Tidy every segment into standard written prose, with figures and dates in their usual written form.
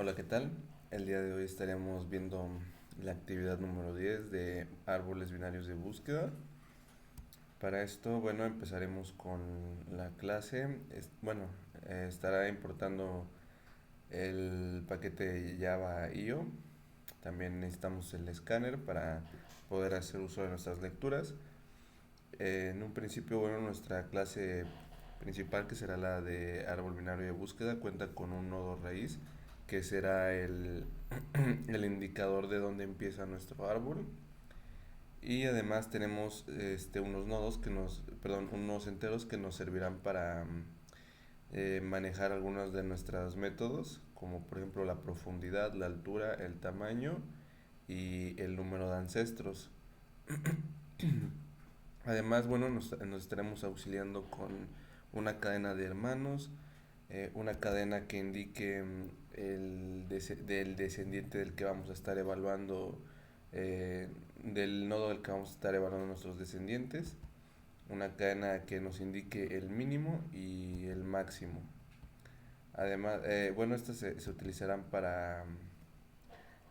Hola, ¿qué tal? El día de hoy estaremos viendo la actividad número 10 de árboles binarios de búsqueda. Para esto, bueno, empezaremos con la clase. Estará importando el paquete Java IO. También necesitamos el escáner para poder hacer uso de nuestras lecturas. En un principio, bueno, nuestra clase principal, que será la de árbol binario de búsqueda, cuenta con un nodo raíz, que será el indicador de dónde empieza nuestro árbol. Y además tenemos unos nodos unos enteros que nos servirán para manejar algunos de nuestros métodos, como por ejemplo la profundidad, la altura, el tamaño y el número de ancestros. Además, bueno, nos estaremos auxiliando con una cadena de hermanos, una cadena que indique del descendiente del que vamos a estar evaluando, del nodo del que vamos a estar evaluando nuestros descendientes, una cadena que nos indique el mínimo y el máximo. Además, bueno, estas se utilizarán para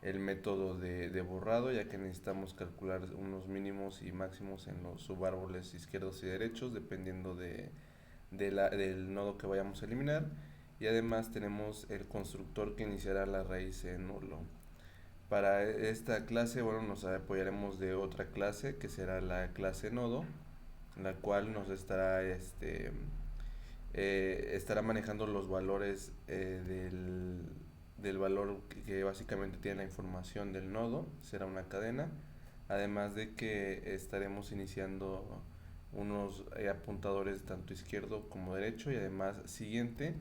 el método de borrado, ya que necesitamos calcular unos mínimos y máximos en los subárboles izquierdos y derechos, dependiendo del nodo que vayamos a eliminar. Y además tenemos el constructor que iniciará la raíz en nulo. Para esta clase, bueno, nos apoyaremos de otra clase que será la clase nodo, la cual nos estará manejando los valores del valor que básicamente tiene la información del nodo, será una cadena, además de que estaremos iniciando unos apuntadores tanto izquierdo como derecho y además siguiente,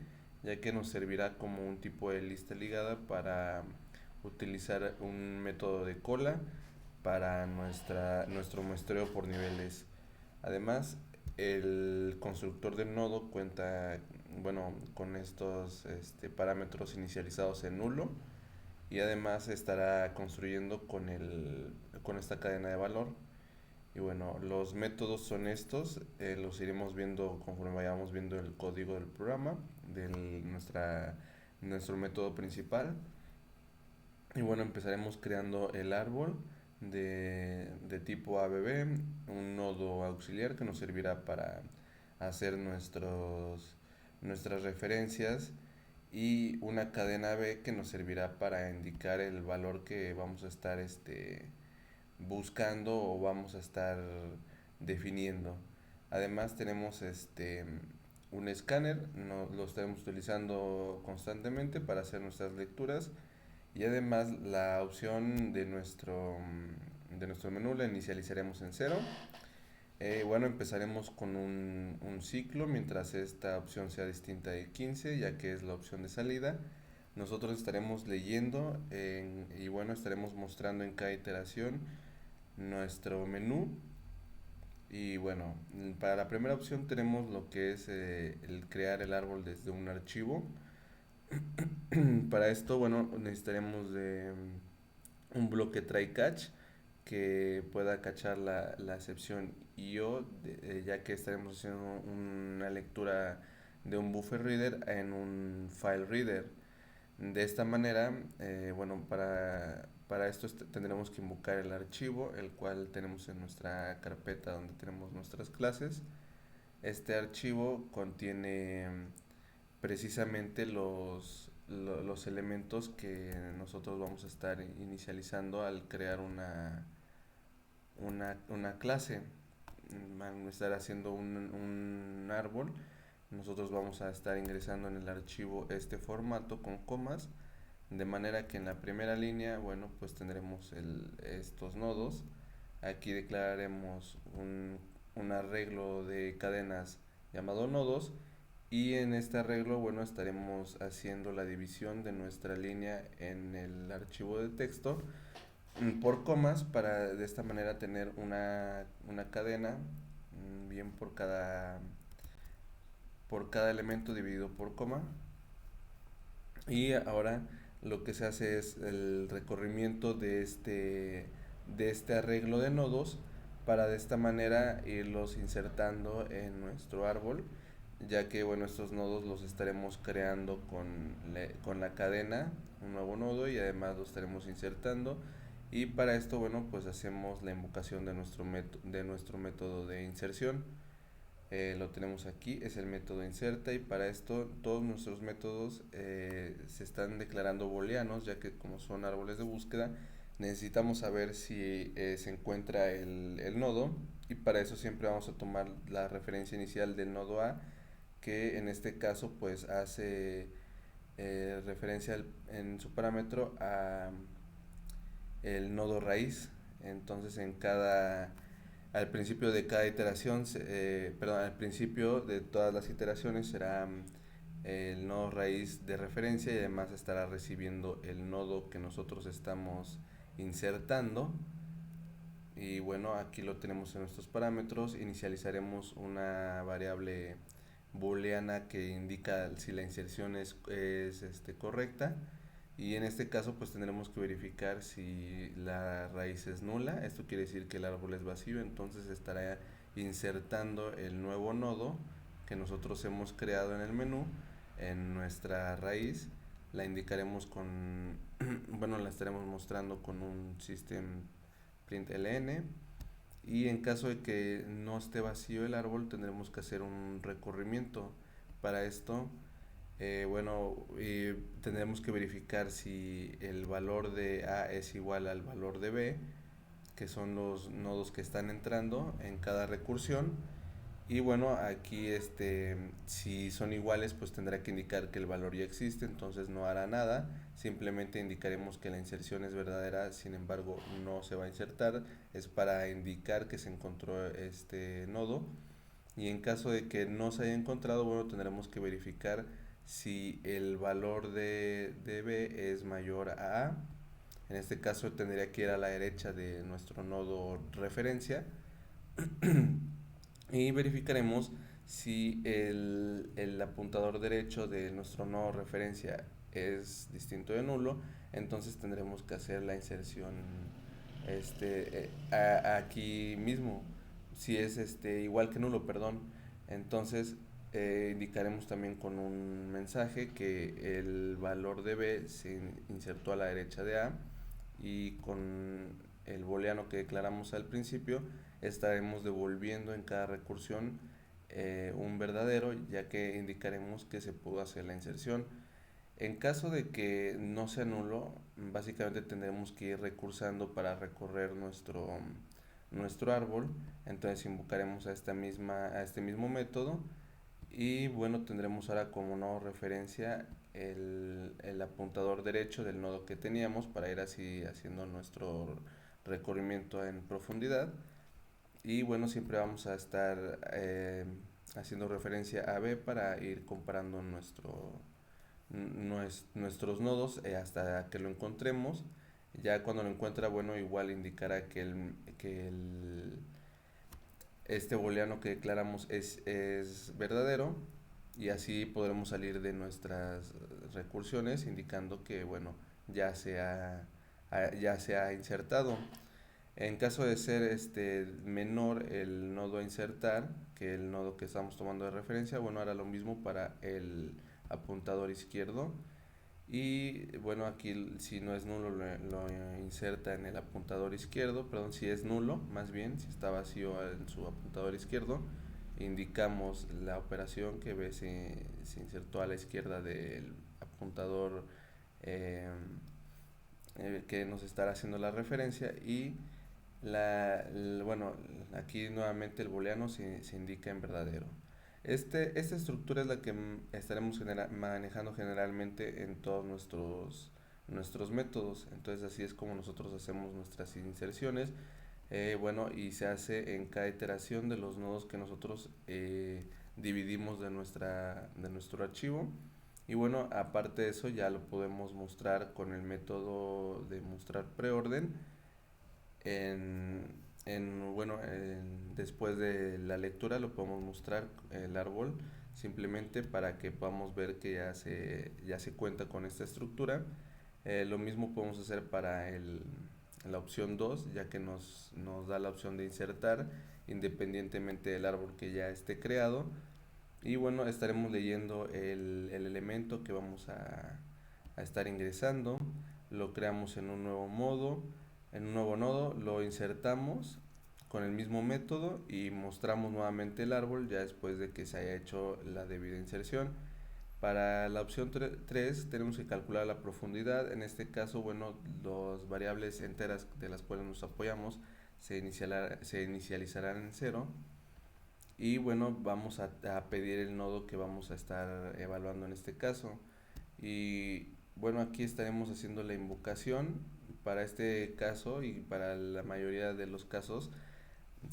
ya que nos servirá como un tipo de lista ligada para utilizar un método de cola para nuestro muestreo por niveles. Además, el constructor del nodo cuenta, bueno, con estos parámetros inicializados en nulo y además estará construyendo con esta cadena de valor. Y bueno, los métodos son estos, los iremos viendo conforme vayamos viendo el código del programa, de nuestro método principal. Y bueno, empezaremos creando el árbol de tipo ABB, un nodo auxiliar que nos servirá para hacer nuestras referencias y una cadena B que nos servirá para indicar el valor que vamos a estar buscando o vamos a estar definiendo. Además tenemos un escáner, lo estaremos utilizando constantemente para hacer nuestras lecturas y además la opción de nuestro menú la inicializaremos en cero. Bueno, empezaremos con un ciclo mientras esta opción sea distinta de 15, ya que es la opción de salida. Nosotros estaremos leyendo y bueno, estaremos mostrando en cada iteración nuestro menú. Y bueno, para la primera opción tenemos lo que es el crear el árbol desde un archivo. Para esto, bueno, necesitaremos de un bloque try catch que pueda cachar la excepción IO, ya que estaremos haciendo una lectura de un buffer reader en un file reader. De esta manera, bueno, para esto tendremos que invocar el archivo, el cual tenemos en nuestra carpeta donde tenemos nuestras clases. Este archivo contiene precisamente los elementos que nosotros vamos a estar inicializando al crear una clase. Van a estar haciendo un árbol. Nosotros vamos a estar ingresando en el archivo este formato con comas, de manera que en la primera línea, bueno, pues tendremos estos nodos. Aquí declararemos un arreglo de cadenas llamado nodos y en este arreglo, bueno, estaremos haciendo la división de nuestra línea en el archivo de texto por comas para de esta manera tener una cadena bien por cada elemento dividido por coma. Y ahora lo que se hace es el recorrimiento de este arreglo de nodos para de esta manera irlos insertando en nuestro árbol ya que bueno, estos nodos los estaremos creando con la cadena, un nuevo nodo, y además lo estaremos insertando. Y para esto, bueno, pues hacemos la invocación de nuestro método de inserción. Lo tenemos aquí, es el método inserta, y para esto todos nuestros métodos se están declarando booleanos, ya que como son árboles de búsqueda necesitamos saber si se encuentra el nodo, y para eso siempre vamos a tomar la referencia inicial del nodo A, que en este caso pues hace referencia en su parámetro a el nodo raíz. Entonces al principio de cada iteración, perdón, al principio de todas las iteraciones será el nodo raíz de referencia, y además estará recibiendo el nodo que nosotros estamos insertando. Y bueno, aquí lo tenemos en nuestros parámetros. Inicializaremos una variable booleana que indica si la inserción es correcta, y en este caso pues tendremos que verificar si la raíz es nula. Esto quiere decir que el árbol es vacío, entonces estará insertando el nuevo nodo que nosotros hemos creado en el menú en nuestra raíz. La indicaremos con bueno, la estaremos mostrando con un system.println, y en caso de que no esté vacío el árbol tendremos que hacer un recorrimiento. Para esto tendremos que verificar si el valor de A es igual al valor de B, que son los nodos que están entrando en cada recursión. Y bueno, aquí si son iguales pues tendrá que indicar que el valor ya existe, entonces no hará nada, simplemente indicaremos que la inserción es verdadera, sin embargo no se va a insertar, es para indicar que se encontró este nodo. Y en caso de que no se haya encontrado, bueno, tendremos que verificar si el valor de B es mayor a A. En este caso tendría que ir a la derecha de nuestro nodo referencia, y verificaremos si el apuntador derecho de nuestro nodo referencia es distinto de nulo. Entonces tendremos que hacer la inserción aquí mismo, si es igual que nulo, perdón. Entonces indicaremos también con un mensaje que el valor de B se insertó a la derecha de A, y con el booleano que declaramos al principio estaremos devolviendo en cada recursión un verdadero, ya que indicaremos que se pudo hacer la inserción. En caso de que no sea nulo, básicamente tendremos que ir recursando para recorrer nuestro árbol. Entonces invocaremos a este mismo método, y bueno, tendremos ahora como nodo referencia el apuntador derecho del nodo que teníamos, para ir así haciendo nuestro recorrimiento en profundidad. Y bueno, siempre vamos a estar haciendo referencia a B para ir comparando nuestros nodos hasta que lo encontremos. Ya cuando lo encuentra, bueno, igual indicará este booleano que declaramos es verdadero, y así podremos salir de nuestras recursiones indicando que bueno, ya se ha insertado. En caso de ser menor el nodo a insertar que el nodo que estamos tomando de referencia, bueno, hará lo mismo para el apuntador izquierdo. Y bueno, aquí si no es nulo lo inserta en el apuntador izquierdo, perdón, si es nulo, más bien, si está vacío en su apuntador izquierdo, indicamos la operación que ve se insertó a la izquierda del apuntador eh, que nos estará haciendo la referencia. Y bueno, aquí nuevamente el booleano se indica en verdadero. Esta estructura es la que estaremos manejando generalmente en todos nuestros métodos. Entonces así es como nosotros hacemos nuestras inserciones. Bueno, y se hace en cada iteración de los nodos que nosotros dividimos de nuestro archivo. Y bueno, aparte de eso ya lo podemos mostrar con el método de mostrar preorden después de la lectura lo podemos mostrar el árbol, simplemente para que podamos ver que ya se cuenta con esta estructura. Lo mismo podemos hacer para la opción 2, ya que nos da la opción de insertar independientemente del árbol que ya esté creado. Y bueno, estaremos leyendo el elemento que vamos a estar ingresando, lo creamos en un nuevo modo, en un nuevo nodo, lo insertamos con el mismo método y mostramos nuevamente el árbol ya después de que se haya hecho la debida inserción. Para la opción 3 tenemos que calcular la profundidad. En este caso, bueno, las variables enteras de las cuales nos apoyamos se inicializarán en cero. Y bueno, vamos a pedir el nodo que vamos a estar evaluando en este caso. Y bueno, aquí estaremos haciendo la invocación. Para este caso y para la mayoría de los casos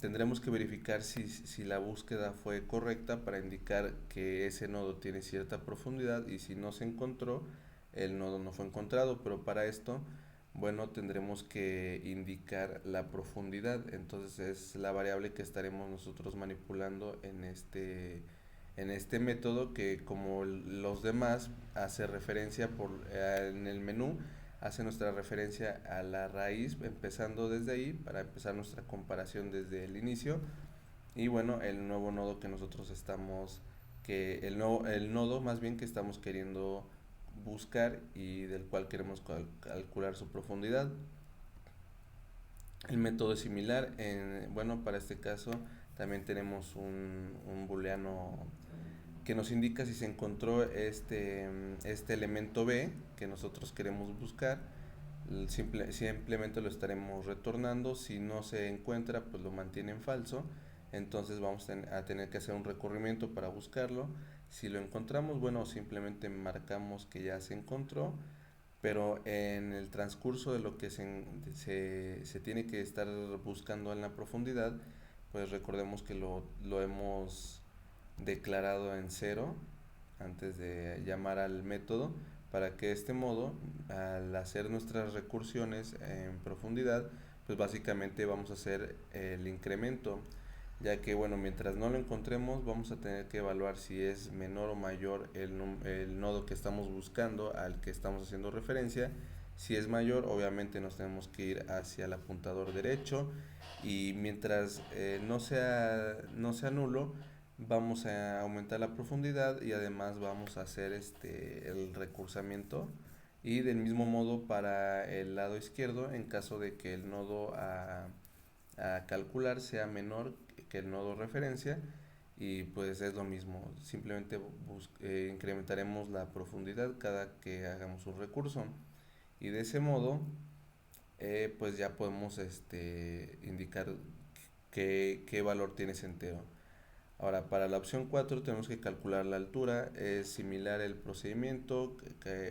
tendremos que verificar si la búsqueda fue correcta para indicar que ese nodo tiene cierta profundidad, y si no se encontró, el nodo no fue encontrado. Pero para esto, bueno, tendremos que indicar la profundidad. Entonces es la variable que estaremos nosotros manipulando en este método, que como los demás hace referencia en el menú, hace nuestra referencia a la raíz, empezando desde ahí para empezar nuestra comparación desde el inicio. Y bueno, el nuevo nodo que nosotros estamos, el nodo más bien que estamos queriendo buscar y del cual queremos calcular su profundidad. El método es similar. Bueno, para este caso también tenemos un booleano que nos indica si se encontró este elemento B que nosotros queremos buscar. Simplemente lo estaremos retornando. Si no se encuentra, pues lo mantiene en falso. Entonces vamos a tener que hacer un recorrimiento para buscarlo. Si lo encontramos, bueno, simplemente marcamos que ya se encontró. Pero en el transcurso de lo que se tiene que estar buscando en la profundidad, pues recordemos que lo hemos declarado en cero antes de llamar al método, para que de este modo, al hacer nuestras recursiones en profundidad, pues básicamente vamos a hacer el incremento, ya que bueno, mientras no lo encontremos vamos a tener que evaluar si es menor o mayor el nodo que estamos buscando al que estamos haciendo referencia. Si es mayor, obviamente nos tenemos que ir hacia el apuntador derecho, y mientras no sea nulo, vamos a aumentar la profundidad y además vamos a hacer el recursamiento. Y del mismo modo para el lado izquierdo, en caso de que el nodo a calcular sea menor que el nodo referencia, y pues es lo mismo, simplemente incrementaremos la profundidad cada que hagamos un recurso, y de ese modo pues ya podemos indicar qué valor tiene ese entero. Ahora, para la opción 4 tenemos que calcular la altura. Es similar el procedimiento.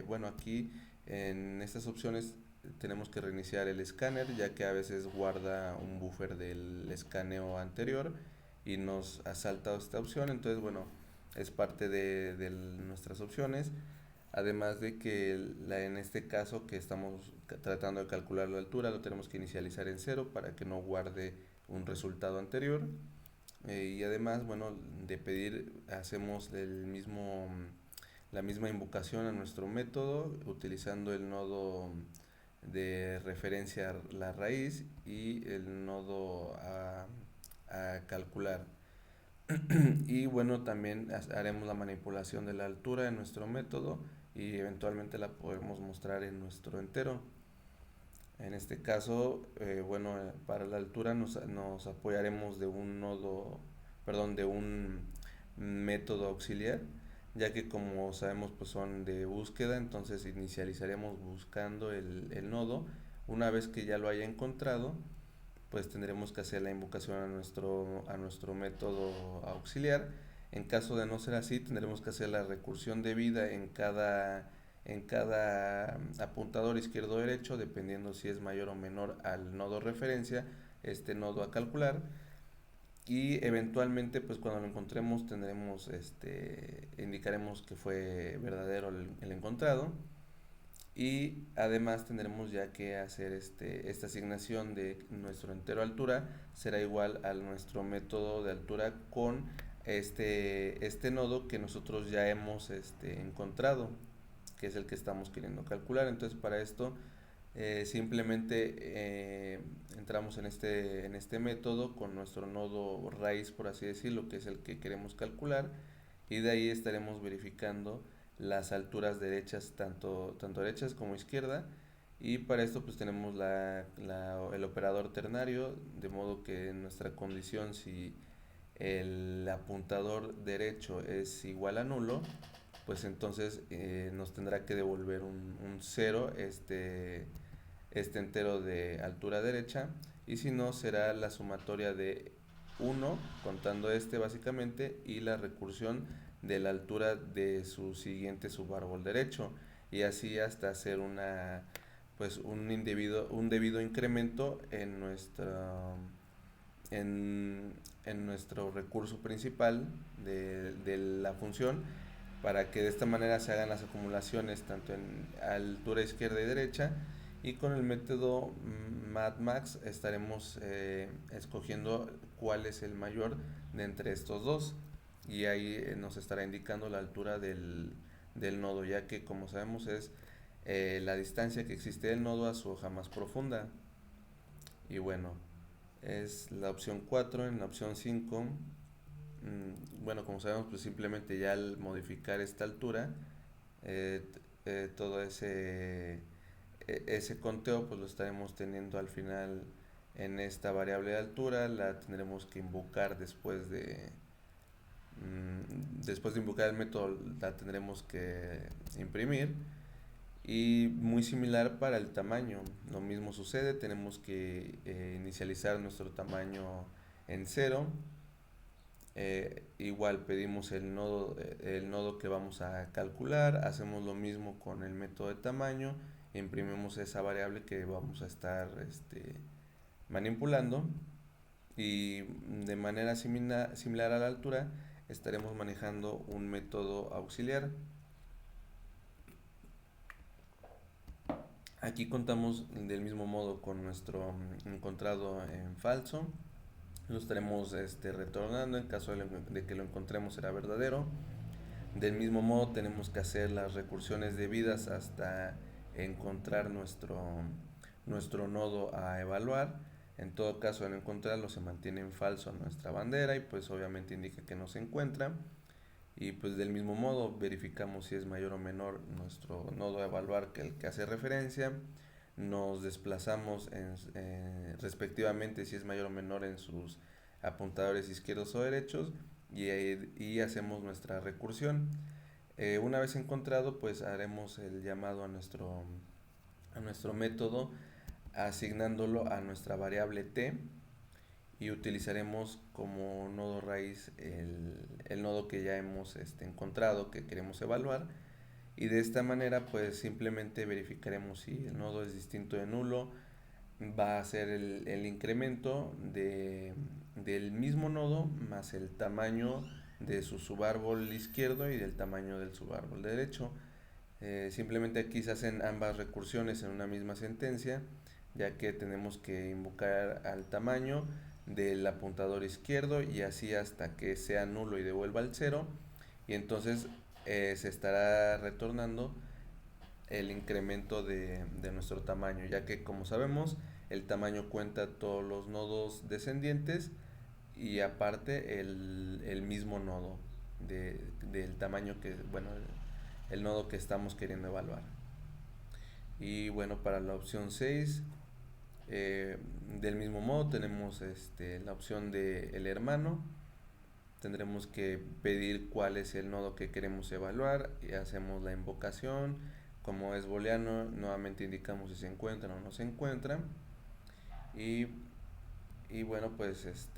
Bueno, aquí en estas opciones tenemos que reiniciar el escáner, ya que a veces guarda un buffer del escaneo anterior y nos ha saltado esta opción. Entonces, bueno, es parte de nuestras opciones. Además de que en este caso que estamos tratando de calcular la altura, lo tenemos que inicializar en cero para que no guarde un resultado anterior. Y además, bueno, de pedir, hacemos la misma invocación a nuestro método utilizando el nodo de referencia, la raíz, y el nodo a calcular. Y bueno, también haremos la manipulación de la altura en nuestro método y eventualmente la podemos mostrar en nuestro entero. En este caso, bueno, para la altura nos apoyaremos de un nodo, perdón, de un método auxiliar, ya que como sabemos pues son de búsqueda. Entonces inicializaremos buscando el nodo. Una vez que ya lo haya encontrado, pues tendremos que hacer la invocación a nuestro método auxiliar. En caso de no ser así, tendremos que hacer la recursión debida en cada apuntador izquierdo o derecho, dependiendo si es mayor o menor al nodo referencia, este nodo a calcular. Y eventualmente, pues cuando lo encontremos, indicaremos que fue verdadero el encontrado. Y además tendremos ya que hacer esta asignación de nuestro entero altura será igual a nuestro método de altura con este nodo que nosotros ya hemos encontrado, que es el que estamos queriendo calcular. Entonces para esto simplemente entramos en este método con nuestro nodo raíz, por así decirlo, que es el que queremos calcular, y de ahí estaremos verificando las alturas derechas, tanto derechas como izquierda, y para esto pues tenemos el operador ternario, de modo que en nuestra condición, si el apuntador derecho es igual a nulo, pues entonces nos tendrá que devolver un 0 este entero de altura derecha, y si no será la sumatoria de uno contando este básicamente, y la recursión de la altura de su siguiente subárbol derecho, y así hasta hacer un debido incremento en nuestro recurso principal de la función, para que de esta manera se hagan las acumulaciones tanto en altura izquierda y derecha. Y con el método MathMax estaremos escogiendo cuál es el mayor de entre estos dos, y ahí nos estará indicando la altura del nodo, ya que como sabemos es la distancia que existe del nodo a su hoja más profunda. Y bueno, es la opción 4. En la opción 5, bueno, como sabemos, pues simplemente ya al modificar esta altura, todo ese conteo pues lo estaremos teniendo al final en esta variable de altura. La tendremos que invocar después de invocar el método, la tendremos que imprimir. Y muy similar para el tamaño, lo mismo sucede, tenemos que inicializar nuestro tamaño en cero. Igual pedimos el nodo que vamos a calcular, hacemos lo mismo con el método de tamaño, imprimimos esa variable que vamos a estar manipulando, y de manera similar a la altura estaremos manejando un método auxiliar. Aquí contamos del mismo modo con nuestro encontrado en falso. Lo estaremos retornando. En caso de que lo encontremos será verdadero. Del mismo modo tenemos que hacer las recursiones debidas hasta encontrar nuestro nodo a evaluar. En todo caso, al encontrarlo se mantiene en falso nuestra bandera, y pues obviamente indica que no se encuentra. Y pues del mismo modo verificamos si es mayor o menor nuestro nodo a evaluar que el que hace referencia. Nos desplazamos respectivamente si es mayor o menor en sus apuntadores izquierdos o derechos, y hacemos nuestra recursión. Una vez encontrado, pues haremos el llamado a nuestro método, asignándolo a nuestra variable t, y utilizaremos como nodo raíz el nodo que ya hemos encontrado, que queremos evaluar. Y de esta manera pues simplemente verificaremos si el nodo es distinto de nulo. Va a ser el incremento del mismo nodo más el tamaño de su subárbol izquierdo y del tamaño del subárbol derecho. Simplemente aquí se hacen ambas recursiones en una misma sentencia, ya que tenemos que invocar al tamaño del apuntador izquierdo, y así hasta que sea nulo y devuelva el 0, y entonces se estará retornando el incremento de nuestro tamaño, ya que como sabemos el tamaño cuenta todos los nodos descendientes, y aparte el mismo nodo del tamaño que, bueno, el nodo que estamos queriendo evaluar. Y bueno, para la opción 6, del mismo modo tenemos la opción de el hermano. Tendremos que pedir cuál es el nodo que queremos evaluar, y hacemos la invocación. Como es booleano, nuevamente indicamos si se encuentra o no se encuentra. Y bueno, pues es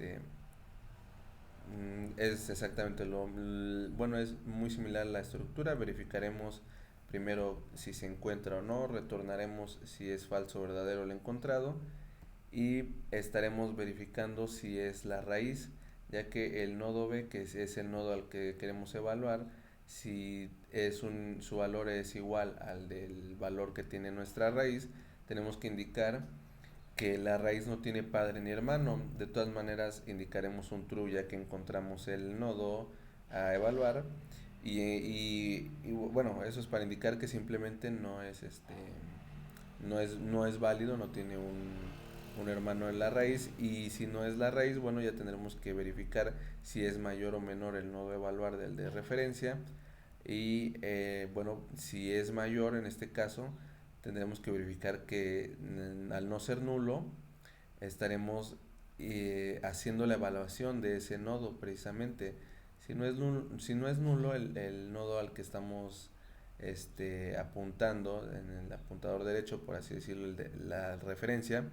exactamente bueno, es muy similar la estructura. Verificaremos primero si se encuentra o no, retornaremos si es falso o verdadero el encontrado, y estaremos verificando si es la raíz, ya que el nodo B, que es el nodo al que queremos evaluar, si su valor es igual al del valor que tiene nuestra raíz, tenemos que indicar que la raíz no tiene padre ni hermano. De todas maneras indicaremos un true, ya que encontramos el nodo a evaluar. Y bueno, eso es para indicar que simplemente no es válido, no tiene un hermano en la raíz, y si no es la raíz, bueno, ya tendremos que verificar si es mayor o menor el nodo evaluar del de referencia. Y bueno, si es mayor en este caso, tendremos que verificar que al no ser nulo, estaremos haciendo la evaluación de ese nodo precisamente. Si no es nulo el nodo al que estamos apuntando en el apuntador derecho, por así decirlo, la referencia,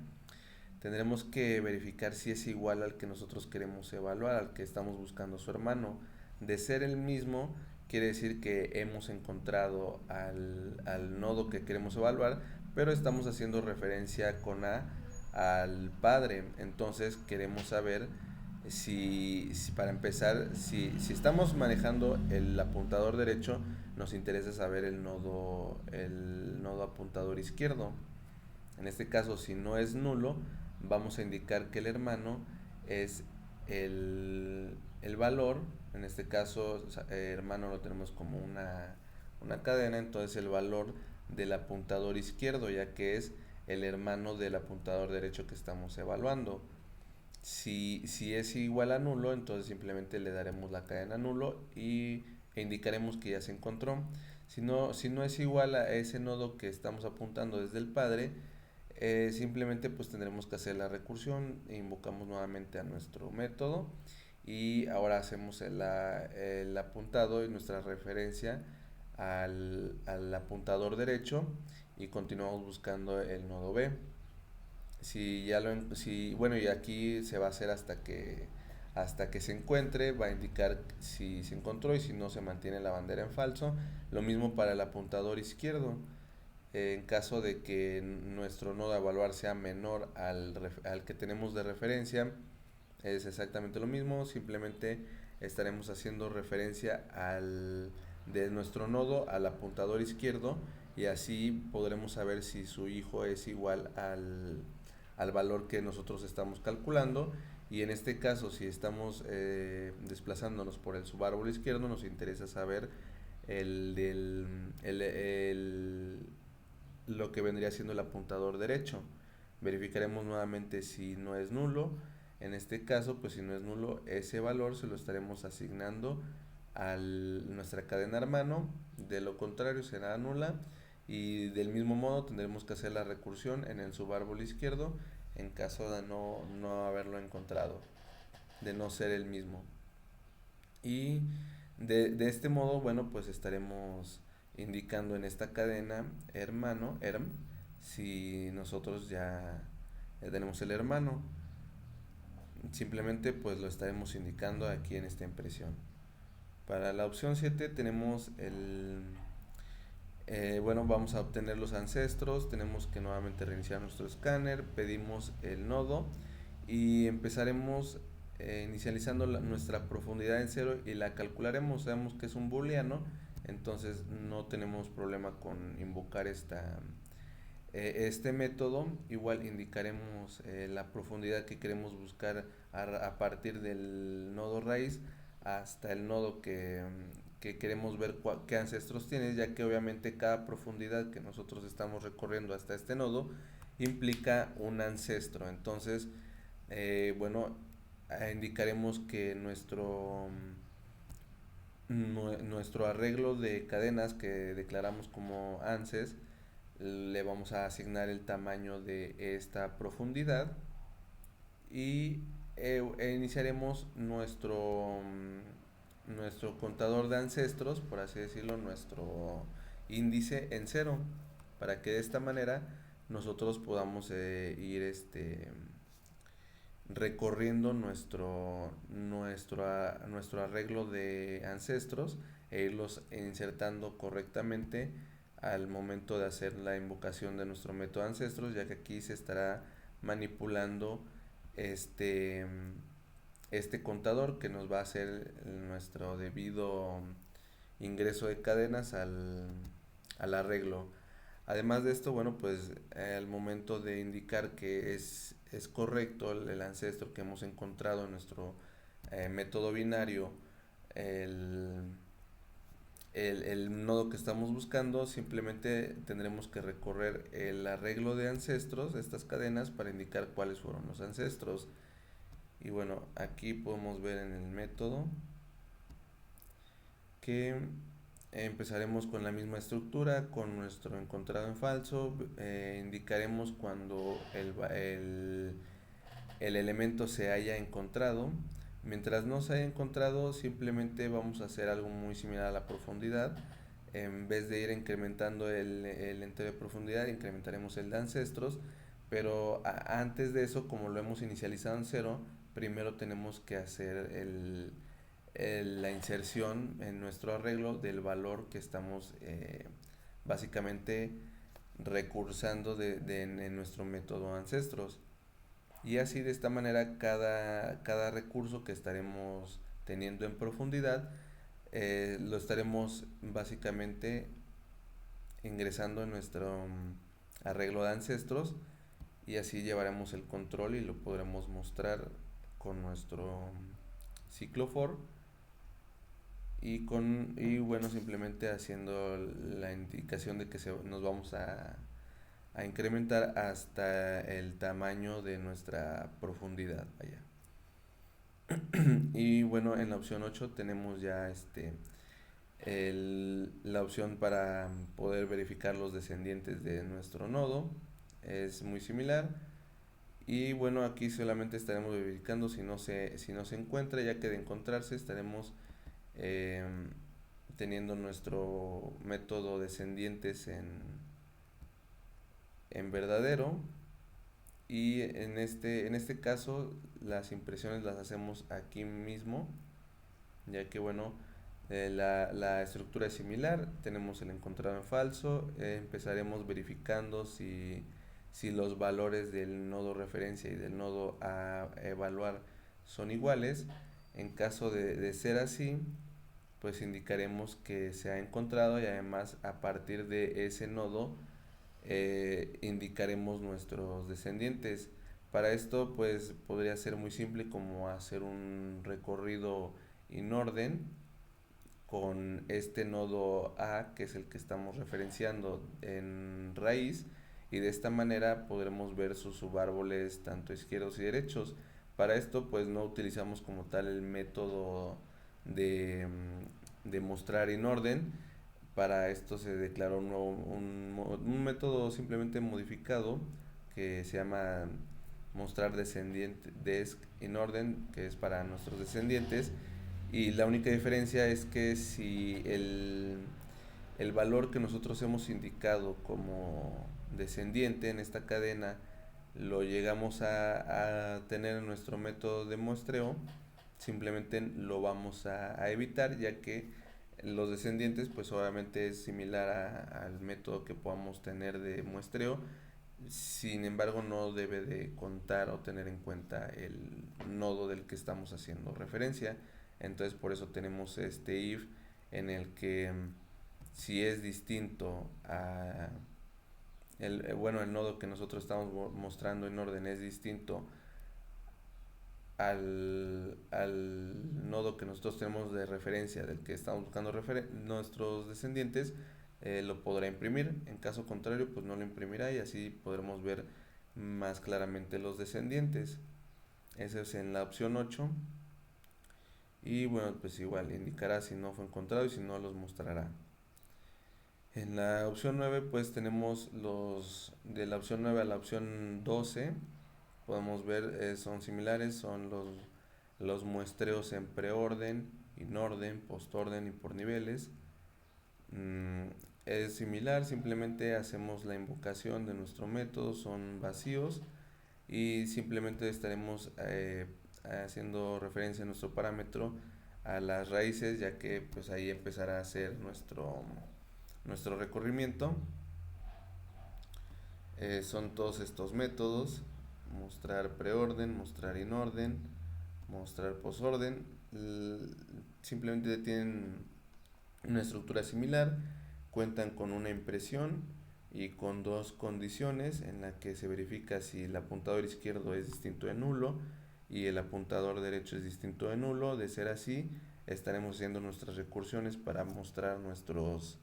tendremos que verificar si es igual al que nosotros queremos evaluar, al que estamos buscando su hermano. De ser el mismo, quiere decir que hemos encontrado al nodo que queremos evaluar, pero estamos haciendo referencia con A al padre. Entonces queremos saber si para empezar, si estamos manejando el apuntador derecho, nos interesa saber el nodo apuntador izquierdo. En este caso, si no es nulo, vamos a indicar que el hermano es el valor. En este caso, hermano lo tenemos como una cadena, entonces el valor del apuntador izquierdo, ya que es el hermano del apuntador derecho que estamos evaluando. Si es igual a nulo, entonces simplemente le daremos la cadena nulo e indicaremos que ya se encontró. Si no es igual a ese nodo que estamos apuntando desde el padre, simplemente pues tendremos que hacer la recursión, invocamos nuevamente a nuestro método y ahora hacemos el apuntado y nuestra referencia al apuntador derecho y continuamos buscando el nodo B. Bueno, y aquí se va a hacer hasta que se encuentre, va a indicar si se encontró, y si no se mantiene la bandera en falso. Lo mismo para el apuntador izquierdo. En caso de que nuestro nodo a evaluar sea menor al que tenemos de referencia, es exactamente lo mismo, simplemente estaremos haciendo referencia de nuestro nodo al apuntador izquierdo, y así podremos saber si su hijo es igual al valor que nosotros estamos calculando. Y en este caso, si estamos desplazándonos por el subárbol izquierdo, nos interesa saber el del, lo que vendría siendo el apuntador derecho. Verificaremos nuevamente si no es nulo. En este caso, pues si no es nulo, ese valor se lo estaremos asignando a nuestra cadena hermano. De lo contrario, será nula. Y del mismo modo tendremos que hacer la recursión en el subárbol izquierdo en caso de no haberlo encontrado, de no ser el mismo. Y de este modo, bueno, pues estaremos indicando en esta cadena hermano, si nosotros ya tenemos el hermano. Simplemente pues lo estaremos indicando aquí en esta impresión. Para la opción 7 tenemos bueno, vamos a obtener los ancestros, tenemos que nuevamente reiniciar nuestro escáner, pedimos el nodo y empezaremos inicializando nuestra profundidad en cero y la calcularemos. Sabemos que es un booleano, entonces no tenemos problema con invocar este método. Igual indicaremos la profundidad que queremos buscar a partir del nodo raíz hasta el nodo que queremos ver qué ancestros tiene, ya que obviamente cada profundidad que nosotros estamos recorriendo hasta este nodo implica un ancestro. Entonces, bueno, indicaremos que nuestro arreglo de cadenas que declaramos como ances, le vamos a asignar el tamaño de esta profundidad y iniciaremos nuestro contador de ancestros, por así decirlo, nuestro índice en cero, para que de esta manera nosotros podamos ir recorriendo nuestro arreglo de ancestros e irlos insertando correctamente al momento de hacer la invocación de nuestro método ancestros, ya que aquí se estará manipulando este, este contador que nos va a hacer nuestro debido ingreso de cadenas al arreglo. Además de esto, bueno, pues al momento de indicar que es correcto el ancestro que hemos encontrado en nuestro método binario, el, el nodo que estamos buscando, simplemente tendremos que recorrer el arreglo de ancestros de estas cadenas para indicar cuáles fueron los ancestros. Y bueno, aquí podemos ver en el método que empezaremos con la misma estructura, con nuestro encontrado en falso. Indicaremos cuando el elemento se haya encontrado. Mientras no se haya encontrado, simplemente vamos a hacer algo muy similar a la profundidad. En vez de ir incrementando el entero de profundidad, incrementaremos el de ancestros. Pero antes de eso, como lo hemos inicializado en cero, primero tenemos que hacer la inserción en nuestro arreglo del valor que estamos básicamente recursando en nuestro método ancestros. Y así de esta manera cada recurso que estaremos teniendo en profundidad lo estaremos básicamente ingresando en nuestro arreglo de ancestros, y así llevaremos el control y lo podremos mostrar con nuestro ciclo for, y bueno, simplemente haciendo la indicación de que nos vamos a incrementar hasta el tamaño de nuestra profundidad, vaya. Y bueno, en la opción 8 tenemos ya la opción para poder verificar los descendientes de nuestro nodo. Es muy similar. Y bueno, aquí solamente estaremos verificando si no se encuentra, ya que de encontrarse estaremos eh, teniendo nuestro método descendientes en verdadero. Y en este caso las impresiones las hacemos aquí mismo, ya que bueno, la estructura es similar, tenemos el encontrado en falso. Empezaremos verificando si los valores del nodo referencia y del nodo a evaluar son iguales. En caso de ser así, pues indicaremos que se ha encontrado, y además a partir de ese nodo indicaremos nuestros descendientes. Para esto pues podría ser muy simple, como hacer un recorrido in orden con este nodo A, que es el que estamos referenciando en raíz, y de esta manera podremos ver sus subárboles tanto izquierdos y derechos. Para esto pues no utilizamos como tal el método de, de mostrar en orden. Para esto se declaró un método simplemente modificado que se llama mostrar descendiente desc in orden, que es para nuestros descendientes. Y la única diferencia es que si el valor que nosotros hemos indicado como descendiente en esta cadena lo llegamos a tener en nuestro método de muestreo, simplemente lo vamos a evitar, ya que los descendientes pues obviamente es similar al método que podamos tener de muestreo. Sin embargo, no debe de contar o tener en cuenta el nodo del que estamos haciendo referencia. Entonces por eso tenemos este if en el que si es distinto a bueno, el nodo que nosotros estamos mostrando en orden es distinto al nodo que nosotros tenemos de referencia del que estamos buscando nuestros descendientes, lo podrá imprimir. En caso contrario, pues no lo imprimirá, y así podremos ver más claramente los descendientes. Eso es en la opción 8. Y bueno, pues igual indicará si no fue encontrado y si no los mostrará. En la opción 9 pues tenemos los de la opción 9 a la opción 12. Podemos ver, son similares, son los muestreos en preorden, in orden, postorden y por niveles. Es similar, simplemente hacemos la invocación de nuestro método, son vacíos, y simplemente estaremos haciendo referencia a nuestro parámetro a las raíces, ya que pues ahí empezará a ser nuestro recorrimiento. Son todos estos métodos: mostrar preorden, mostrar in orden, mostrar posorden. Simplemente tienen una estructura similar, cuentan con una impresión y con dos condiciones en la que se verifica si el apuntador izquierdo es distinto de nulo y el apuntador derecho es distinto de nulo. De ser así, estaremos haciendo nuestras recursiones para mostrar nuestros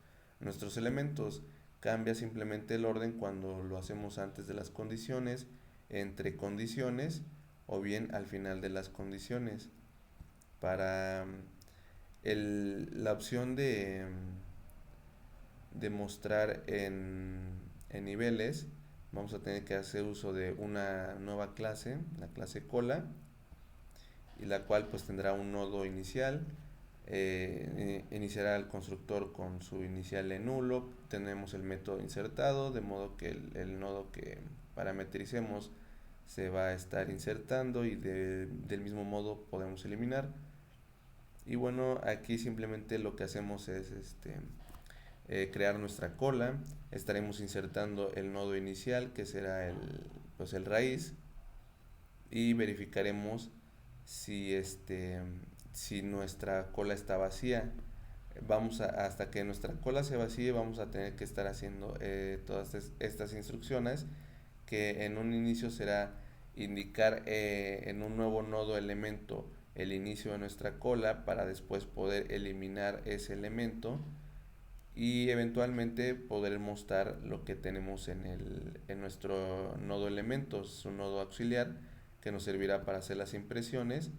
elementos. Cambia simplemente el orden cuando lo hacemos antes de las condiciones, entre condiciones o bien al final de las condiciones. Para la opción de mostrar en niveles, vamos a tener que hacer uso de una nueva clase, la clase cola, y la cual pues tendrá un nodo inicial. Iniciará el constructor con su inicial en nulo. Tenemos el método insertado, de modo que el nodo que parametricemos se va a estar insertando y del mismo modo podemos eliminar. Y bueno, aquí simplemente lo que hacemos es crear nuestra cola. Estaremos insertando el nodo inicial, que será el raíz, y verificaremos si nuestra cola está vacía. Hasta que nuestra cola se vacíe, vamos a tener que estar haciendo todas estas instrucciones, que en un inicio será indicar en un nuevo nodo elemento el inicio de nuestra cola, para después poder eliminar ese elemento y eventualmente poder mostrar lo que tenemos en nuestro nodo elementos, un nodo auxiliar que nos servirá para hacer las impresiones.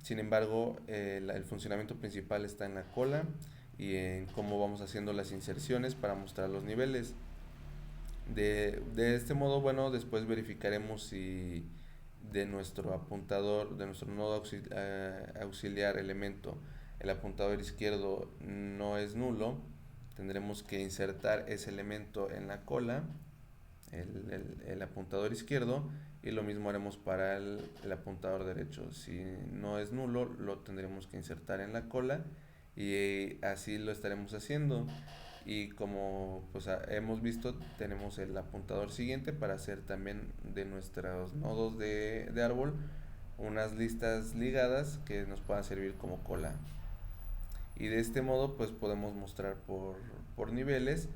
Sin embargo, el funcionamiento principal está en la cola y en cómo vamos haciendo las inserciones para mostrar los niveles. De este modo, bueno, después verificaremos si de nuestro apuntador, de nuestro nodo auxiliar elemento, el apuntador izquierdo no es nulo. Tendremos que insertar ese elemento en la cola, el apuntador izquierdo, y lo mismo haremos para el apuntador derecho. Si no es nulo, lo tendremos que insertar en la cola, y así lo estaremos haciendo. Y como pues hemos visto, tenemos el apuntador siguiente para hacer también de nuestros nodos de árbol unas listas ligadas que nos puedan servir como cola. Y de este modo pues podemos mostrar por niveles,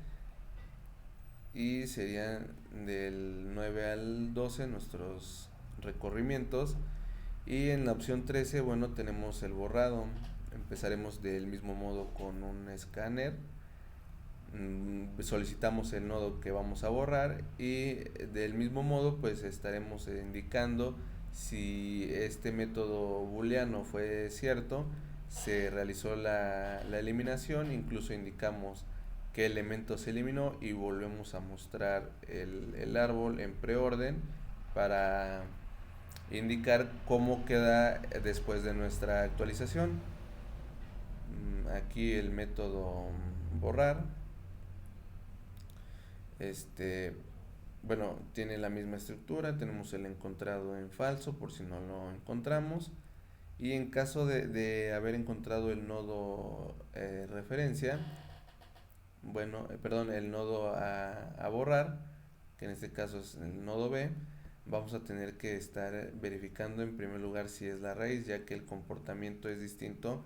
y serían del 9 al 12 nuestros recorrimientos. Y en la opción 13, bueno, tenemos el borrado. Empezaremos del mismo modo con un escáner. Solicitamos el nodo que vamos a borrar, y del mismo modo pues estaremos indicando si este método booleano fue cierto, se realizó la eliminación. Incluso indicamos qué elemento se eliminó y volvemos a mostrar el árbol en preorden para indicar cómo queda después de nuestra actualización. Aquí el método borrar, bueno, tiene la misma estructura. Tenemos el encontrado en falso por si no lo encontramos, y en caso de haber encontrado el nodo referencia, bueno, perdón, el nodo a borrar, que en este caso es el nodo B, vamos a tener que estar verificando en primer lugar si es la raíz, ya que el comportamiento es distinto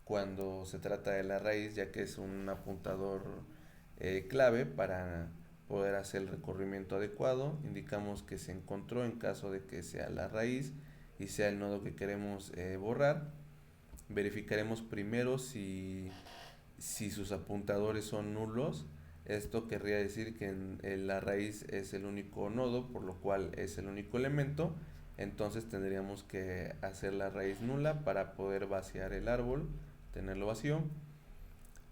cuando se trata de la raíz, ya que es un apuntador clave para poder hacer el recorrimiento adecuado. Indicamos que se encontró en caso de que sea la raíz y sea el nodo que queremos borrar. Verificaremos primero si sus apuntadores son nulos. Esto querría decir que la raíz es el único nodo, por lo cual es el único elemento. Entonces tendríamos que hacer la raíz nula para poder vaciar el árbol, tenerlo vacío.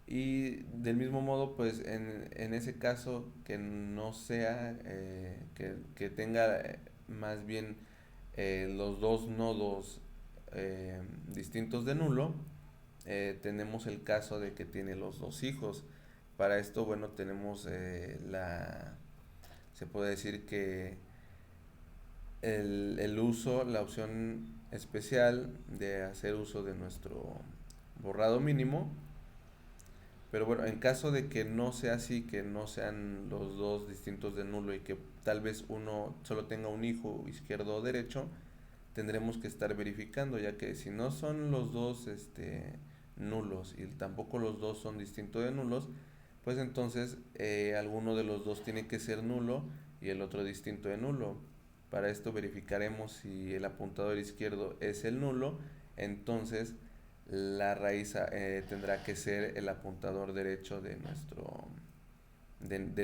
Y del mismo modo, pues en ese caso que no sea, que tenga más bien los dos nodos distintos de nulo, tenemos el caso de que tiene los dos hijos. Para esto, bueno, tenemos se puede decir que el uso, la opción especial de hacer uso de nuestro borrado mínimo. Pero bueno, en caso de que no sea así, que no sean los dos distintos de nulo y que tal vez uno solo tenga un hijo izquierdo o derecho, tendremos que estar verificando, ya que si no son los dos nulos y tampoco los dos son distintos de nulos, pues entonces alguno de los dos tiene que ser nulo y el otro distinto de nulo. Para esto verificaremos si el apuntador izquierdo es el nulo. Entonces la raíz tendrá que ser el apuntador derecho de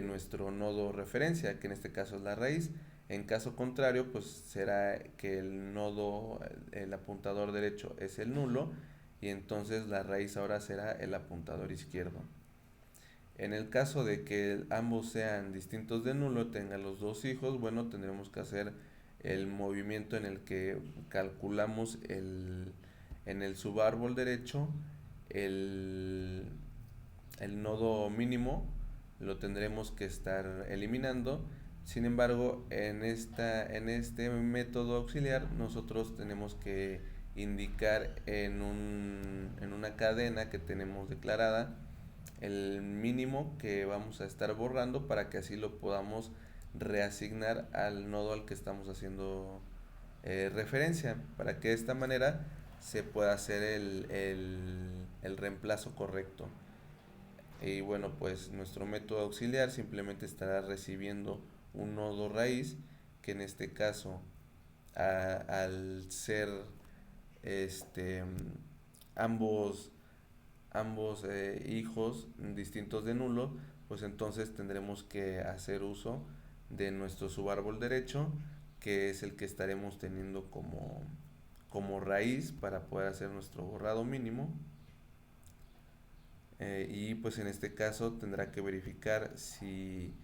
nuestro nodo referencia, que en este caso es la raíz. En caso contrario, pues será que el nodo, el apuntador derecho es el nulo y entonces la raíz ahora será el apuntador izquierdo. En el caso de que ambos sean distintos de nulo, tengan los dos hijos, bueno, tendremos que hacer el movimiento en el que calculamos en el subárbol derecho el, el nodo mínimo, lo tendremos que estar eliminando. Sin embargo, en este método auxiliar nosotros tenemos que indicar en una cadena que tenemos declarada el mínimo que vamos a estar borrando para que así lo podamos reasignar al nodo al que estamos haciendo referencia, para que de esta manera se pueda hacer el reemplazo correcto. Y bueno, pues nuestro método auxiliar simplemente estará recibiendo un nodo raíz, que en este caso al ser este ambos hijos distintos de nulo, pues entonces tendremos que hacer uso de nuestro subárbol derecho, que es el que estaremos teniendo como raíz para poder hacer nuestro borrado mínimo. Y pues en este caso tendrá que verificar si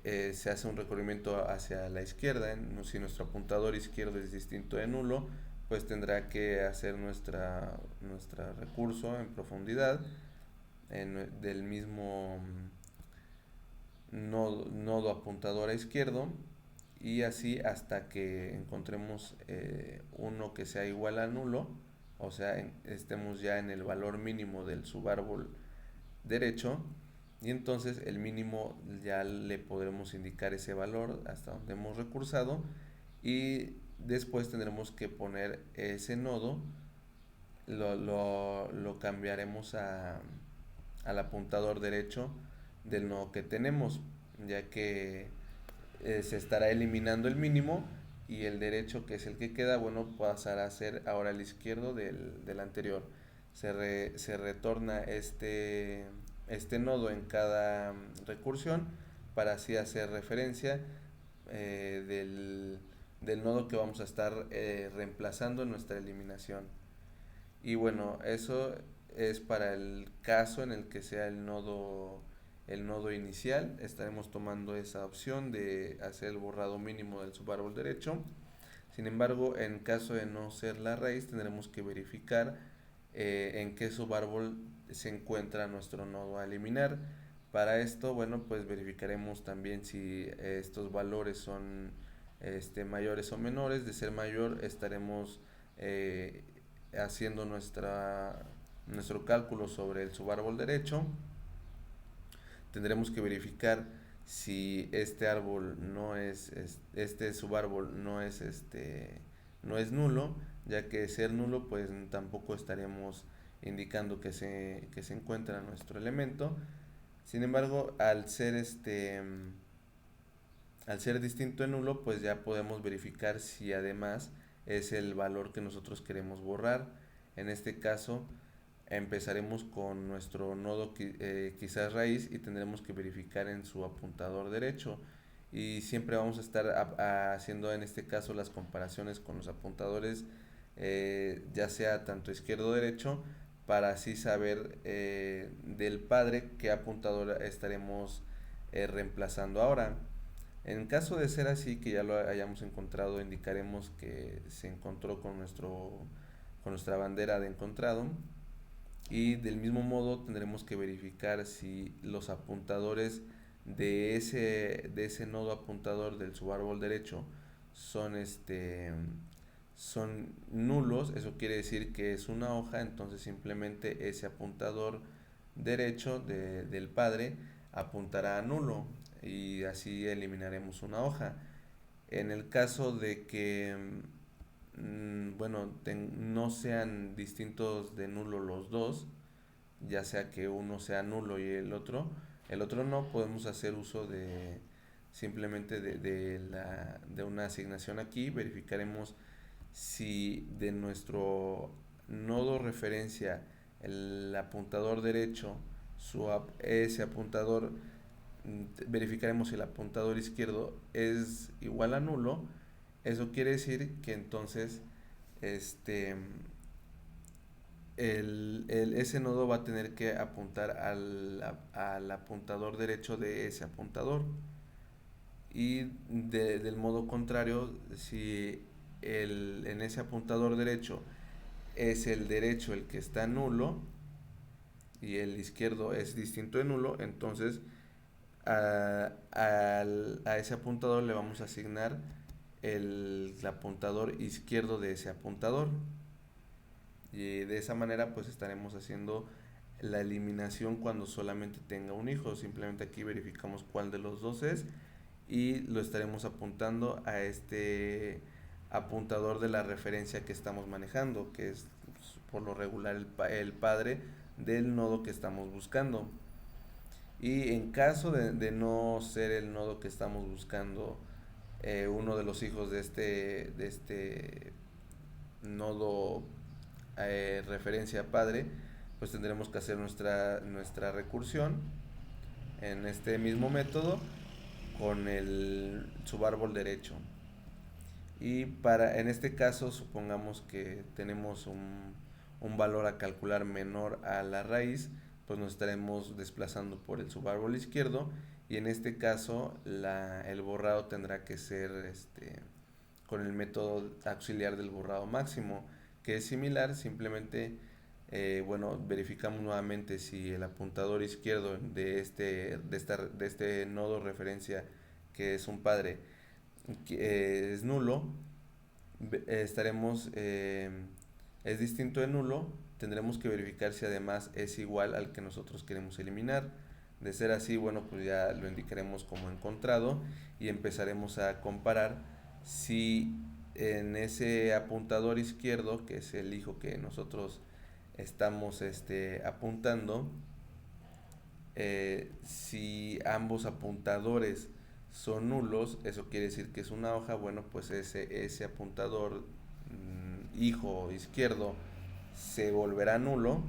se hace un recorrimiento hacia la izquierda. Si nuestro apuntador izquierdo es distinto de nulo, pues tendrá que hacer nuestra recurso en profundidad del mismo nodo apuntador a izquierdo, y así hasta que encontremos uno que sea igual a nulo, o sea, estemos ya en el valor mínimo del subárbol derecho, y entonces el mínimo ya le podremos indicar ese valor hasta donde hemos recursado, y después tendremos que poner ese nodo, lo cambiaremos al apuntador derecho del nodo que tenemos, ya que se estará eliminando el mínimo, y el derecho, que es el que queda, bueno, pasará a ser ahora el izquierdo del anterior. Se retorna este nodo en cada recursión para así hacer referencia del nodo que vamos a estar reemplazando en nuestra eliminación. Y bueno, eso es para el caso en el que sea el nodo inicial. Estaremos tomando esa opción de hacer el borrado mínimo del subárbol derecho. Sin embargo, en caso de no ser la raíz, tendremos que verificar en qué subárbol se encuentra nuestro nodo a eliminar. Para esto, bueno, pues verificaremos también si estos valores son mayores o menores. De ser mayor, estaremos haciendo nuestro cálculo sobre el subárbol derecho. Tendremos que verificar si este árbol no es, este subárbol no es nulo, ya que ser nulo pues tampoco estaríamos indicando que se encuentra nuestro elemento. Sin embargo, al ser distinto de nulo, pues ya podemos verificar si además es el valor que nosotros queremos borrar. En este caso, empezaremos con nuestro nodo quizás raíz, y tendremos que verificar en su apuntador derecho, y siempre vamos a estar haciendo en este caso las comparaciones con los apuntadores ya sea tanto izquierdo o derecho, para así saber del padre qué apuntador estaremos reemplazando ahora. En caso de ser así, que ya lo hayamos encontrado, indicaremos que se encontró con nuestra bandera de encontrado, y del mismo modo tendremos que verificar si los apuntadores de ese nodo apuntador del subárbol derecho son son nulos. Eso quiere decir que es una hoja, entonces simplemente ese apuntador derecho del padre apuntará a nulo, y así eliminaremos una hoja. En el caso de que bueno, no sean distintos de nulo los dos, ya sea que uno sea nulo y el otro no, podemos hacer uso de simplemente de una asignación aquí. Verificaremos si de nuestro nodo referencia, el apuntador derecho, ese apuntador, verificaremos si el apuntador izquierdo es igual a nulo. Eso quiere decir que entonces este ese nodo va a tener que apuntar al apuntador derecho de ese apuntador. Y del modo contrario, si en ese apuntador derecho es el derecho el que está nulo y el izquierdo es distinto de nulo, entonces a ese apuntador le vamos a asignar el apuntador izquierdo de ese apuntador. Y de esa manera pues estaremos haciendo la eliminación cuando solamente tenga un hijo. Simplemente aquí verificamos cuál de los dos es y lo estaremos apuntando a este apuntador de la referencia que estamos manejando, que es pues, por lo regular el padre del nodo que estamos buscando. Y en caso de no ser el nodo que estamos buscando, uno de los hijos de este nodo referencia padre, pues tendremos que hacer nuestra recursión en este mismo método con el subárbol derecho. Y en este caso supongamos que tenemos un valor a calcular menor a la raíz, pues nos estaremos desplazando por el subárbol izquierdo, y en este caso el borrado tendrá que ser con el método auxiliar del borrado máximo, que es similar. Simplemente bueno, verificamos nuevamente si el apuntador izquierdo de este nodo referencia, que es un padre, que es nulo. Estaremos es distinto de nulo. Tendremos que verificar si además es igual al que nosotros queremos eliminar. De ser así, bueno, pues ya lo indicaremos como encontrado y empezaremos a comparar si en ese apuntador izquierdo, que es el hijo que nosotros estamos apuntando, si ambos apuntadores son nulos, eso quiere decir que es una hoja. Bueno, pues ese apuntador hijo izquierdo se volverá nulo,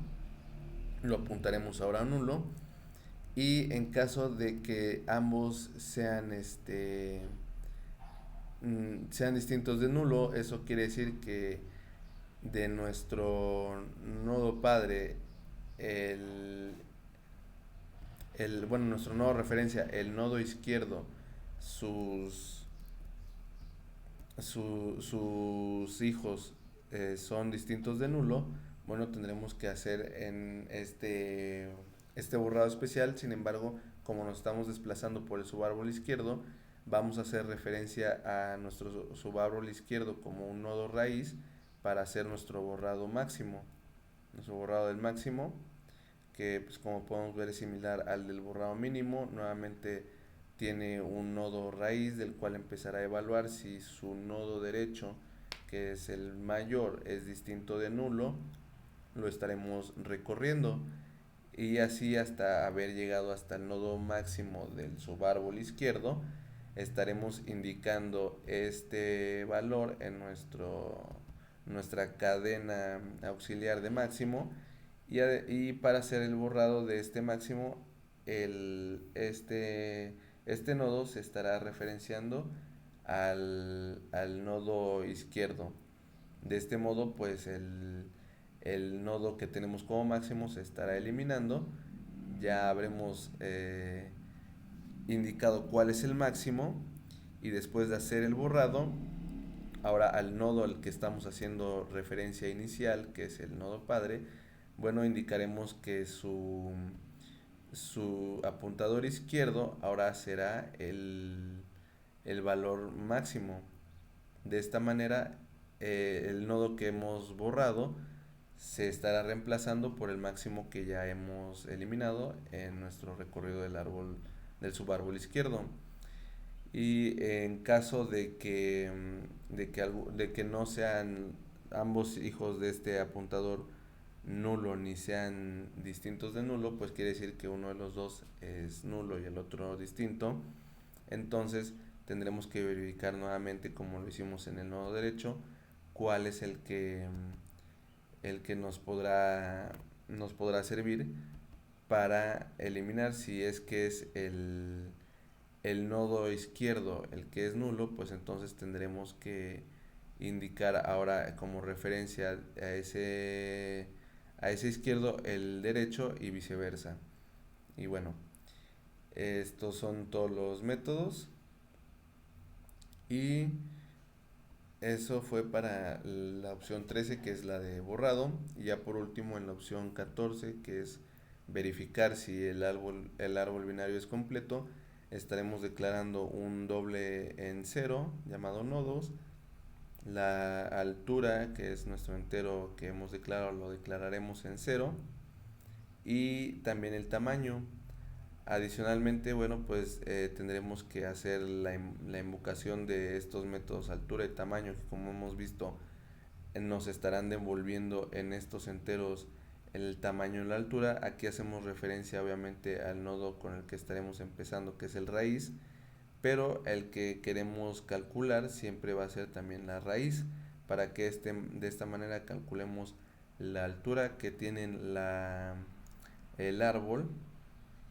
lo apuntaremos ahora a nulo. Y en caso de que ambos sean distintos de nulo, eso quiere decir que de nuestro nodo padre, bueno, nuestro nodo referencia, el nodo izquierdo, sus, sus hijos son distintos de nulo. Bueno, tendremos que hacer en este borrado especial. Sin embargo, como nos estamos desplazando por el subárbol izquierdo, vamos a hacer referencia a nuestro subárbol izquierdo como un nodo raíz para hacer nuestro borrado máximo, nuestro borrado del máximo, que pues como podemos ver es similar al del borrado mínimo. Nuevamente tiene un nodo raíz del cual empezará a evaluar si su nodo derecho, que es el mayor, es distinto de nulo. Lo estaremos recorriendo y así hasta haber llegado hasta el nodo máximo del subárbol izquierdo. Estaremos indicando este valor en nuestra cadena auxiliar de máximo, y para hacer el borrado de este máximo, este nodo se estará referenciando al nodo izquierdo. De este modo, pues el nodo que tenemos como máximo se estará eliminando. Ya habremos indicado cuál es el máximo, y después de hacer el borrado, ahora al nodo al que estamos haciendo referencia inicial, que es el nodo padre, bueno, indicaremos que su apuntador izquierdo ahora será el valor máximo. De esta manera, el nodo que hemos borrado se estará reemplazando por el máximo que ya hemos eliminado en nuestro recorrido del árbol, del subárbol izquierdo. Y en caso de que no sean ambos hijos de este apuntador nulo ni sean distintos de nulo, pues quiere decir que uno de los dos es nulo y el otro distinto. Entonces tendremos que verificar nuevamente, como lo hicimos en el nodo derecho, cuál es el que nos podrá servir para eliminar. Si es que es el nodo izquierdo el que es nulo, pues entonces tendremos que indicar ahora como referencia a ese izquierdo el derecho y viceversa. Y bueno, estos son todos los métodos y eso fue para la opción 13, que es la de borrado. Y ya por último en la opción 14, que es verificar si el árbol binario es completo, estaremos declarando un doble en cero llamado nodos. La altura, que es nuestro entero que hemos declarado, lo declararemos en cero. Y también el tamaño. Adicionalmente, bueno, pues tendremos que hacer la invocación de estos métodos altura y tamaño, que como hemos visto nos estarán devolviendo en estos enteros el tamaño y la altura. Aquí hacemos referencia obviamente al nodo con el que estaremos empezando, que es el raíz, pero el que queremos calcular siempre va a ser también la raíz, para que de esta manera calculemos la altura que tiene el árbol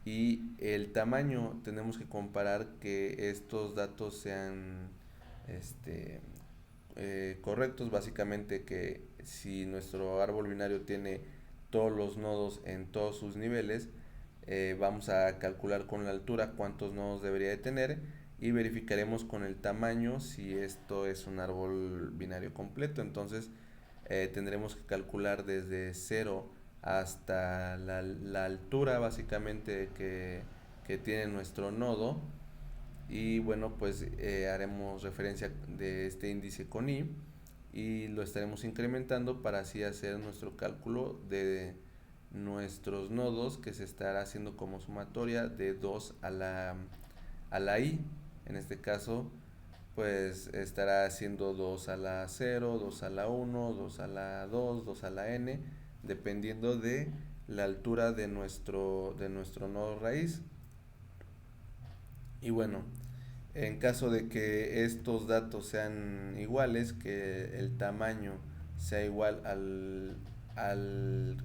y el tamaño. Tenemos que comparar que estos datos sean este, correctos, básicamente que si nuestro árbol binario tiene todos los nodos en todos sus niveles, vamos a calcular con la altura cuántos nodos debería de tener y verificaremos con el tamaño si esto es un árbol binario completo. Entonces tendremos que calcular desde cero hasta la altura básicamente que tiene nuestro nodo. Y bueno, pues haremos referencia de este índice con i y lo estaremos incrementando para así hacer nuestro cálculo de nuestros nodos, que se estará haciendo como sumatoria de 2 a la i. En este caso pues estará haciendo 2 a la 0, 2 a la 1, 2 a la 2, 2 a la n, dependiendo de la altura de nuestro nodo raíz. Y bueno, en caso de que estos datos sean iguales, que el tamaño sea igual al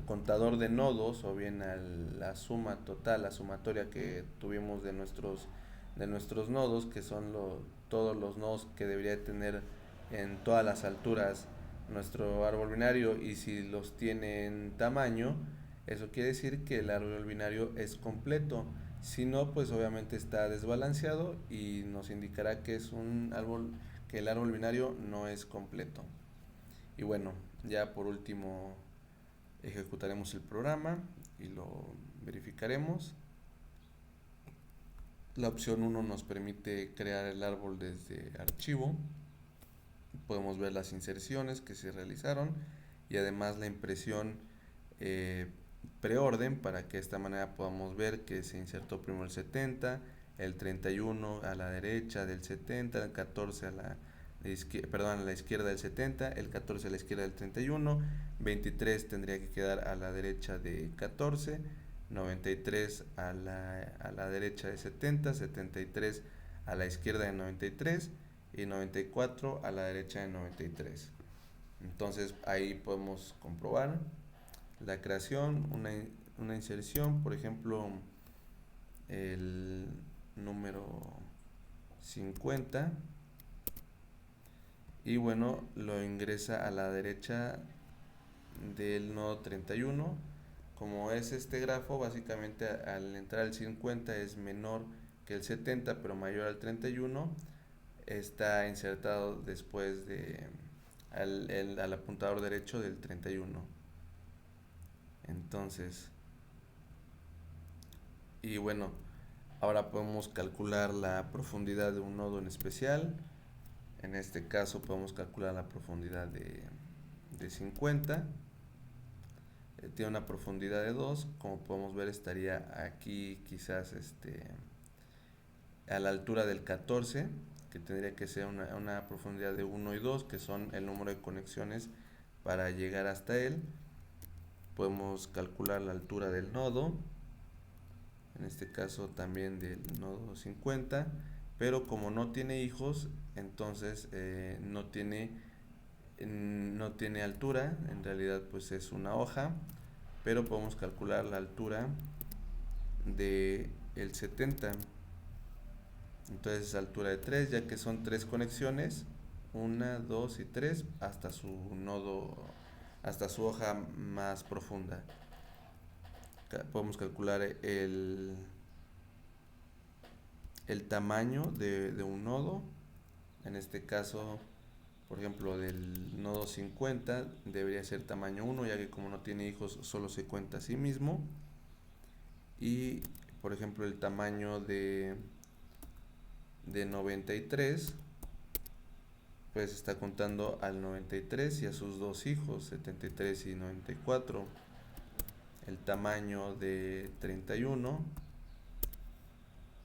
contador de nodos, o bien a la suma total, la sumatoria que tuvimos de nuestros nodos, que son todos los nodos que debería tener en todas las alturas nuestro árbol binario, y si los tiene en tamaño, eso quiere decir que el árbol binario es completo. Si no, pues obviamente está desbalanceado y nos indicará que que el árbol binario no es completo. Y bueno, ya por último ejecutaremos el programa y lo verificaremos. La opción 1 nos permite crear el árbol desde archivo. Podemos ver las inserciones que se realizaron y además la impresión preorden, para que de esta manera podamos ver que se insertó primero el 70, el 31 a la derecha del 70, el 14 a la izquierda del 70, el 14 a la izquierda del 31, 23 tendría que quedar a la derecha de 14, 93 a la derecha de 70, 73 a la izquierda de 93 y 94 a la derecha de 93. Entonces ahí podemos comprobar la creación, una inserción, por ejemplo, el número 50, y bueno, lo ingresa a la derecha del nodo 31. Como es este grafo, básicamente al entrar el 50 es menor que el 70 pero mayor al 31, está insertado después al apuntador derecho del 31. Entonces, y bueno, ahora podemos calcular la profundidad de un nodo en especial. En este caso podemos calcular la profundidad de 50. Tiene una profundidad de 2. Como podemos ver, estaría aquí quizás a la altura del 14, que tendría que ser una profundidad de 1 y 2, que son el número de conexiones para llegar hasta él. Podemos calcular la altura del nodo, en este caso también del nodo 50, pero como no tiene hijos, entonces no tiene no tiene altura, en realidad pues es una hoja, pero podemos calcular la altura de el 70. Entonces altura de 3, ya que son 3 conexiones, 1, 2 y 3 hasta su nodo, hasta su hoja más profunda. Podemos calcular el tamaño de un nodo. En este caso, por ejemplo, del nodo 50 debería ser tamaño 1, ya que como no tiene hijos solo se cuenta a sí mismo. Y por ejemplo el tamaño de 93, pues está contando al 93 y a sus dos hijos, 73 y 94. El tamaño de 31,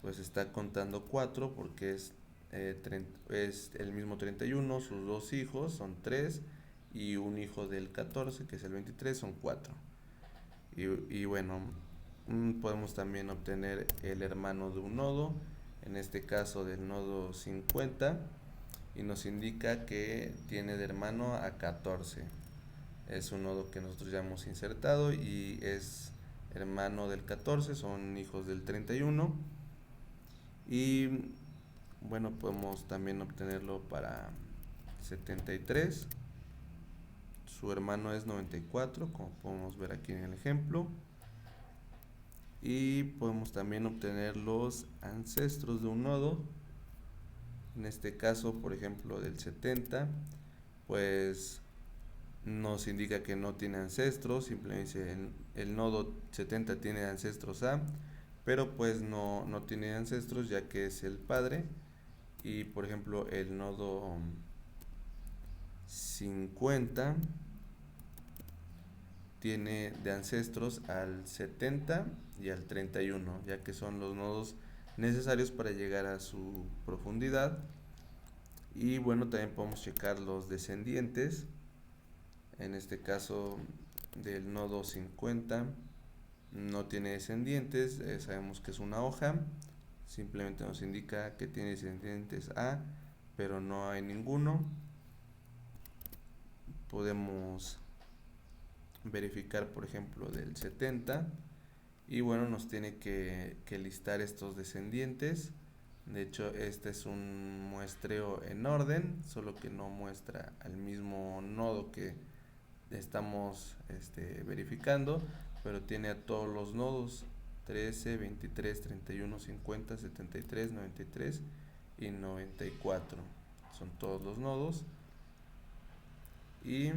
pues está contando 4 porque es el mismo 31, sus dos hijos son 3 y un hijo del 14, que es el 23, son 4. Y bueno, podemos también obtener el hermano de un nodo, en este caso del nodo 50, y nos indica que tiene de hermano a 14. Es un nodo que nosotros ya hemos insertado y es hermano del 14, son hijos del 31. Y bueno, podemos también obtenerlo para 73. Su hermano es 94, como podemos ver aquí en el ejemplo. Y podemos también obtener los ancestros de un nodo. En este caso, por ejemplo, del 70, pues nos indica que no tiene ancestros, simplemente el nodo 70 tiene ancestros A, pero pues no tiene ancestros ya que es el padre. Y por ejemplo el nodo 50 tiene de ancestros al 70 y al 31, ya que son los nodos necesarios para llegar a su profundidad. Y bueno, también podemos checar los descendientes. En este caso del nodo 50 no tiene descendientes, sabemos que es una hoja, simplemente nos indica que tiene descendientes A, pero no hay ninguno. Podemos verificar por ejemplo del 70 y bueno, nos tiene que listar estos descendientes. De hecho, este es un muestreo en orden, solo que no muestra al mismo nodo que estamos verificando, pero tiene a todos los nodos: 13, 23, 31, 50, 73, 93 y 94. Son todos los nodos. Y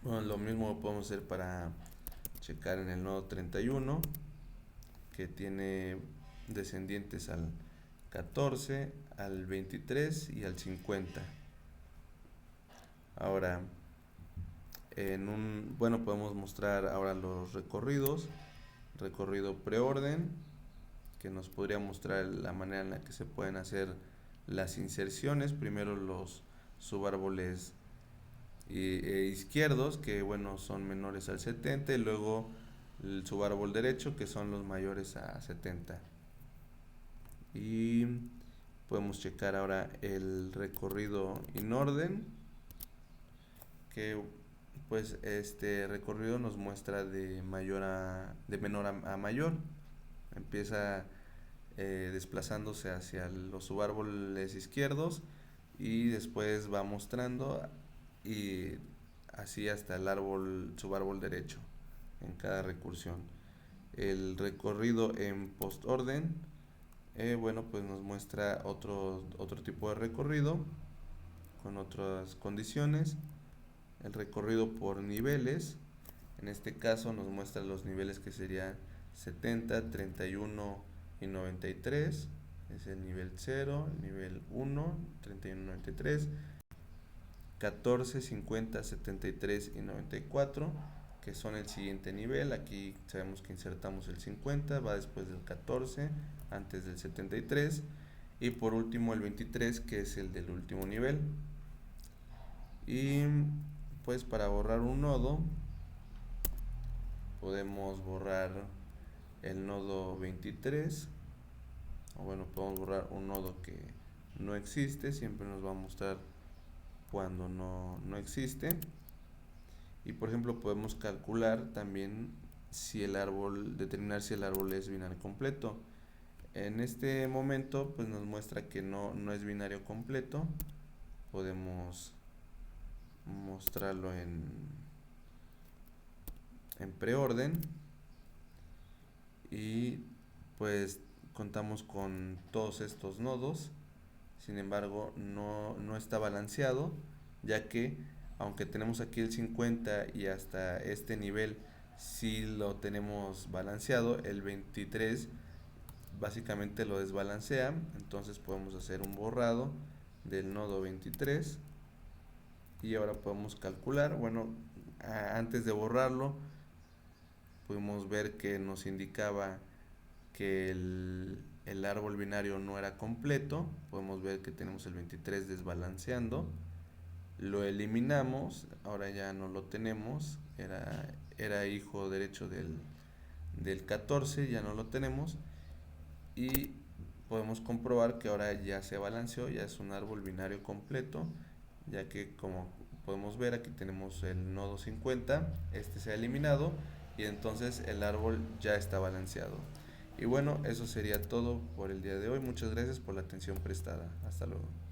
bueno, lo mismo podemos hacer para checar en el nodo 31, que tiene descendientes al 14, al 23 y al 50. Ahora, bueno, podemos mostrar ahora los recorridos. Recorrido preorden, que nos podría mostrar la manera en la que se pueden hacer las inserciones. Primero los subárboles izquierdos, que bueno, son menores al 70, y luego el subárbol derecho, que son los mayores a 70. Y podemos checar ahora el recorrido in orden, que pues este recorrido nos muestra de menor a mayor. Empieza desplazándose hacia los subárboles izquierdos y después va mostrando, y así hasta el subárbol derecho en cada recursión. El recorrido en postorden, bueno, pues nos muestra otro tipo de recorrido con otras condiciones. El recorrido por niveles, en este caso nos muestra los niveles que serían 70, 31 y 93, es el nivel 0, nivel 1, 31 y 93, 14, 50, 73 y 94, que son el siguiente nivel. Aquí sabemos que insertamos el 50, va después del 14, antes del 73, y por último el 23, que es el del último nivel. Y pues para borrar un nodo, podemos borrar el nodo 23, o bueno, podemos borrar un nodo que no existe, siempre nos va a mostrar cuando no existe. Y por ejemplo podemos calcular también si el árbol, determinar si el árbol es binario completo. En este momento pues nos muestra que no es binario completo. Podemos mostrarlo en preorden y pues contamos con todos estos nodos. Sin embargo no está balanceado, ya que aunque tenemos aquí el 50 y hasta este nivel si lo tenemos balanceado, el 23 básicamente lo desbalancea. Entonces podemos hacer un borrado del nodo 23 y ahora podemos calcular. Bueno, antes de borrarlo pudimos ver que nos indicaba que el árbol binario no era completo. Podemos ver que tenemos el 23 desbalanceando. Lo eliminamos, ahora ya no lo tenemos. Era hijo derecho del 14, ya no lo tenemos. Y podemos comprobar que ahora ya se balanceó, ya es un árbol binario completo, ya que como podemos ver aquí tenemos el nodo 50, este se ha eliminado y entonces el árbol ya está balanceado. Y bueno, eso sería todo por el día de hoy. Muchas gracias por la atención prestada. Hasta luego.